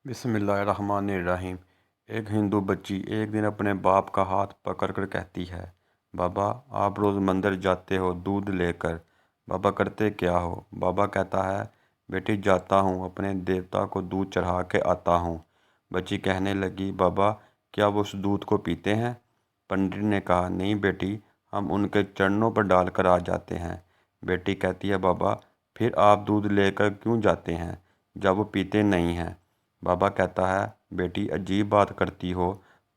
बिस्मिल्लाहिर्रहमानिर्रहीम। एक हिंदू बच्ची एक दिन अपने बाप का हाथ पकड़कर कहती है, बाबा आप रोज़ मंदिर जाते हो दूध लेकर, बाबा करते क्या हो? बाबा कहता है, बेटी जाता हूँ, अपने देवता को दूध चढ़ा के आता हूँ। बच्ची कहने लगी, बाबा क्या वो उस दूध को पीते हैं? पंडित ने कहा, नहीं बेटी, हम उनके चरणों पर डालकर आ जाते हैं। बेटी कहती है, बाबा फिर आप दूध लेकर क्यों जाते हैं जब वो पीते नहीं हैं? बाबा कहता है, बेटी अजीब बात करती हो,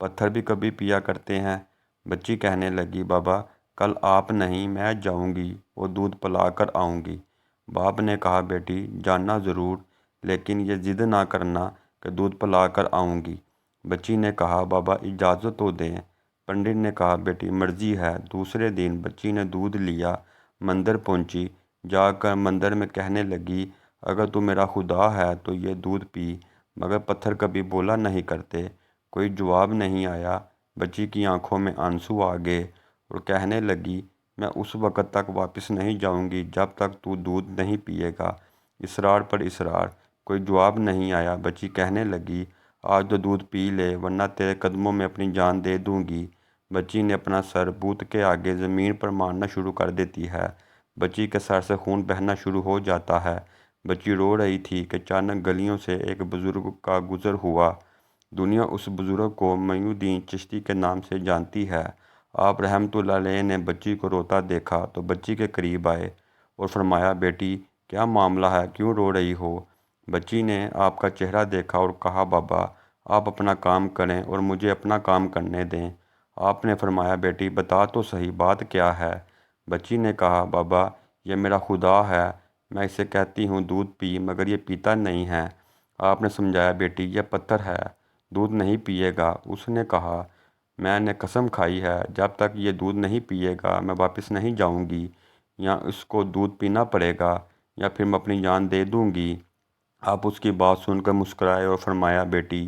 पत्थर भी कभी पिया करते हैं। बच्ची कहने लगी, बाबा कल आप नहीं मैं जाऊंगी, वो दूध पिला कर आऊँगी। बाप ने कहा, बेटी जानना ज़रूर, लेकिन ये ज़िद ना करना कि दूध पिला कर आऊँगी। बच्ची ने कहा, बाबा इजाज़त तो दें। पंडित ने कहा, बेटी मर्जी है। दूसरे दिन बच्ची ने दूध लिया, मंदिर पहुंची। जाकर मंदिर में कहने लगी, अगर तू मेरा खुदा है तो ये दूध पी। मगर पत्थर कभी बोला नहीं करते। कोई जवाब नहीं आया। बच्ची की आंखों में आंसू आ गए और कहने लगी, मैं उस वक़्त तक वापस नहीं जाऊंगी जब तक तू दूध नहीं पिएगा। इसरार पर इसरार, कोई जवाब नहीं आया। बच्ची कहने लगी, आज तो दूध पी ले, वरना तेरे कदमों में अपनी जान दे दूंगी। बच्ची ने अपना सर बूथ के आगे ज़मीन पर मारना शुरू कर देती है। बच्ची के सर से खून बहना शुरू हो जाता है। बच्ची रो रही थी कि अचानक गलियों से एक बुज़ुर्ग का गुज़र हुआ। दुनिया उस बुज़ुर्ग को मोइनुद्दीन चिश्ती के नाम से जानती है। आप रहमतुल्लाह अलैह ने बच्ची को रोता देखा तो बच्ची के करीब आए और फरमाया, बेटी क्या मामला है, क्यों रो रही हो? बच्ची ने आपका चेहरा देखा और कहा, बाबा आप अपना काम करें और मुझे अपना काम करने दें। आपने फरमाया, बेटी बता तो सही बात क्या है? बच्ची ने कहा, बाबा ये मेरा खुदा है, मैं इसे कहती हूँ दूध पी, मगर ये पीता नहीं है। आपने समझाया, बेटी यह पत्थर है, दूध नहीं पिएगा। उसने कहा, मैंने कसम खाई है, जब तक ये दूध नहीं पिएगा मैं वापस नहीं जाऊंगी। या इसको दूध पीना पड़ेगा या फिर मैं अपनी जान दे दूंगी। आप उसकी बात सुनकर मुस्कुराए और फरमाया, बेटी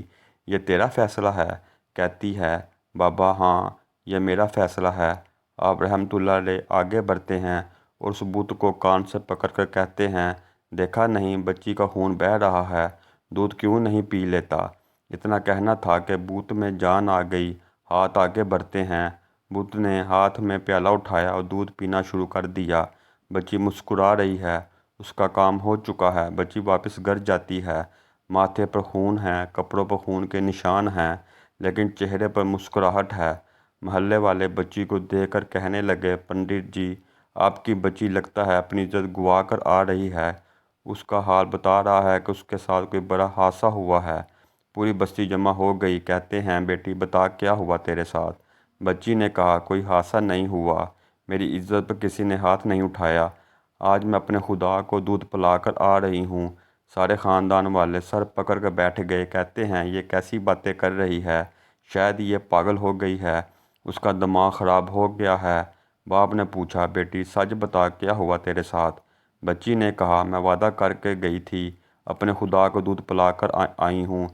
ये तेरा फ़ैसला है? कहती है, बाबा हाँ यह मेरा फ़ैसला है। आप रहमतुल्लाह अलैह आगे बढ़ते हैं और उस बूत को कान से पकड़कर कहते हैं, देखा नहीं बच्ची का खून बह रहा है, दूध क्यों नहीं पी लेता? इतना कहना था कि बूत में जान आ गई। हाथ आगे बढ़ते हैं। बूत ने हाथ में प्याला उठाया और दूध पीना शुरू कर दिया। बच्ची मुस्कुरा रही है, उसका काम हो चुका है। बच्ची वापस घर जाती है। माथे पर खून है, कपड़ों पर खून के निशान हैं, लेकिन चेहरे पर मुस्कुराहट है। महल्ले वाले बच्ची को देखकर कहने लगे, पंडित जी आपकी बच्ची लगता है अपनी इज्जत गंवा कर आ रही है। उसका हाल बता रहा है कि उसके साथ कोई बड़ा हादसा हुआ है। पूरी बस्ती जमा हो गई। कहते हैं, बेटी बता क्या हुआ तेरे साथ? बच्ची ने कहा, कोई हादसा नहीं हुआ, मेरी इज्जत पर किसी ने हाथ नहीं उठाया। आज मैं अपने खुदा को दूध पिलाकर आ रही हूँ। सारे ख़ानदान वाले सर पकड़ कर बैठ गए। कहते हैं, ये कैसी बातें कर रही है, शायद ये पागल हो गई है, उसका दिमाग ख़राब हो गया है। बाप ने पूछा, बेटी सच बता क्या हुआ तेरे साथ? बच्ची ने कहा, मैं वादा करके गई थी, अपने खुदा को दूध पिलाकर आई हूँ,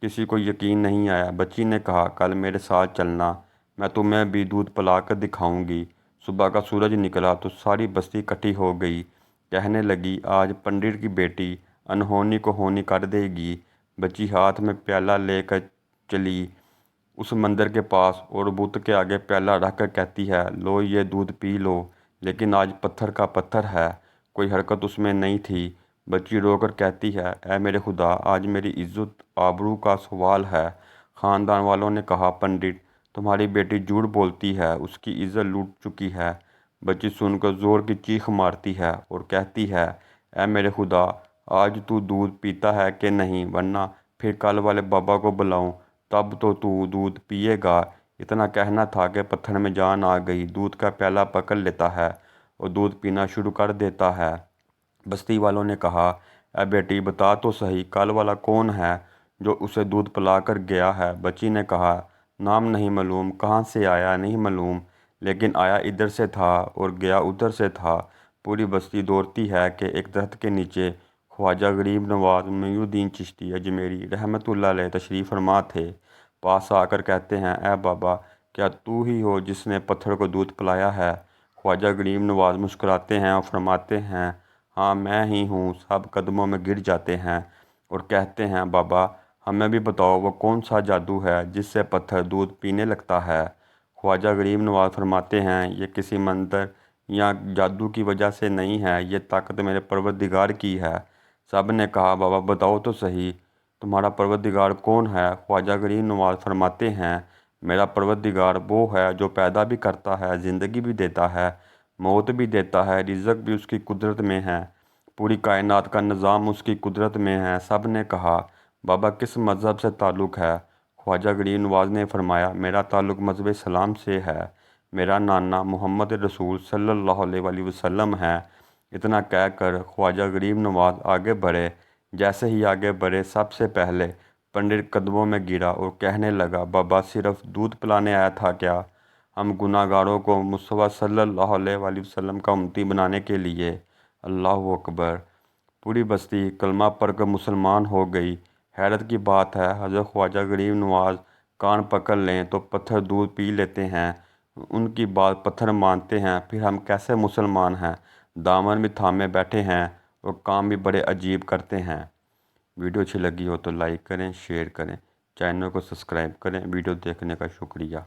किसी को यकीन नहीं आया। बच्ची ने कहा, कल मेरे साथ चलना, मैं तुम्हें भी दूध पिलाकर दिखाऊंगी। सुबह का सूरज निकला तो सारी बस्ती इकट्ठी हो गई। कहने लगी, आज पंडित की बेटी अनहोनी को होनी कर देगी। बच्ची हाथ में प्याला लेकर चली उस मंदिर के पास और बुत के आगे प्याला रख कर कहती है, लो ये दूध पी लो। लेकिन आज पत्थर का पत्थर है, कोई हरकत उसमें नहीं थी। बच्ची रोकर कहती है, ऐ मेरे खुदा, आज मेरी इज्जत आबरू का सवाल है। ख़ानदान वालों ने कहा, पंडित तुम्हारी बेटी झूठ बोलती है, उसकी इज्जत लूट चुकी है। बच्ची सुनकर ज़ोर की चीख मारती है और कहती है, ऐ मेरे खुदा, आज तू दूध पीता है कि नहीं, वरना फिर कल वाले बाबा को बुलाऊं, तब तो तू दूध पिएगा। इतना कहना था कि पत्थर में जान आ गई। दूध का प्याला पकड़ लेता है और दूध पीना शुरू कर देता है। बस्ती वालों ने कहा, ऐ बेटी बता तो सही, कल वाला कौन है जो उसे दूध पिला कर गया है? बच्ची ने कहा, नाम नहीं मालूम, कहाँ से आया नहीं मालूम, लेकिन आया इधर से था और गया उधर से था। पूरी बस्ती दौड़ती है कि एक दरख्त के नीचे ख्वाजा गरीब नवाज मोइनुद्दीन चिश्ती अजमेरी रहमतुल्लाह अलैह तशरीफ़ फरमा थे। पास आकर कहते हैं, ऐ बाबा क्या तू ही हो जिसने पत्थर को दूध पिलाया है? ख्वाजा गरीब नवाज मुस्कुराते हैं और फरमाते हैं, हाँ मैं ही हूँ। सब कदमों में गिर जाते हैं और कहते हैं, बाबा ہمیں بھی بتاؤ وہ کون سا جادو ہے جس سے پتھر دودھ پینے لگتا ہے۔ خواجہ غریب نواز فرماتے ہیں یہ کسی منتر یا جادو کی وجہ سے نہیں ہے، یہ طاقت میرے پروردگار کی ہے۔ سب نے کہا بابا بتاؤ تو صحیح، تمہارا پروردگار کون ہے؟ خواجہ غریب نواز فرماتے ہیں میرا پروردگار وہ ہے جو پیدا بھی کرتا ہے، زندگی بھی دیتا ہے، موت بھی دیتا ہے، رزق بھی اس کی قدرت میں ہے، پوری کائنات کا نظام اس کی قدرت میں ہے۔ سب نے کہا بابا کس مذہب سے تعلق ہے؟ خواجہ غریب نواز نے فرمایا میرا تعلق مذہب اسلام سے ہے، میرا نانا محمد رسول صلی اللہ علیہ وآلہ وسلم ہے۔ اتنا کہہ کر خواجہ غریب نواز آگے بڑھے۔ جیسے ہی آگے بڑھے سب سے پہلے پنڈت قدموں میں گرا اور کہنے لگا بابا صرف دودھ پلانے آیا تھا کیا؟ ہم گناہ گاروں کو مصطفیٰ صلی اللہ علیہ وآلہ وسلم کا امتی بنانے کے لیے۔ اللہ اکبر! پوری بستی کلمہ پڑھ کر مسلمان ہو گئی۔ حیرت کی بات ہے حضرت خواجہ غریب نواز کان پکڑ لیں تو پتھر دودھ پی لیتے ہیں، ان کی بات پتھر مانتے ہیں، پھر ہم کیسے مسلمان ہیں؟ دامن بھی تھامے بیٹھے ہیں اور کام بھی بڑے عجیب کرتے ہیں۔ ویڈیو اچھی لگی ہو تو لائک کریں، شیئر کریں، چینل کو سبسکرائب کریں۔ ویڈیو دیکھنے کا شکریہ۔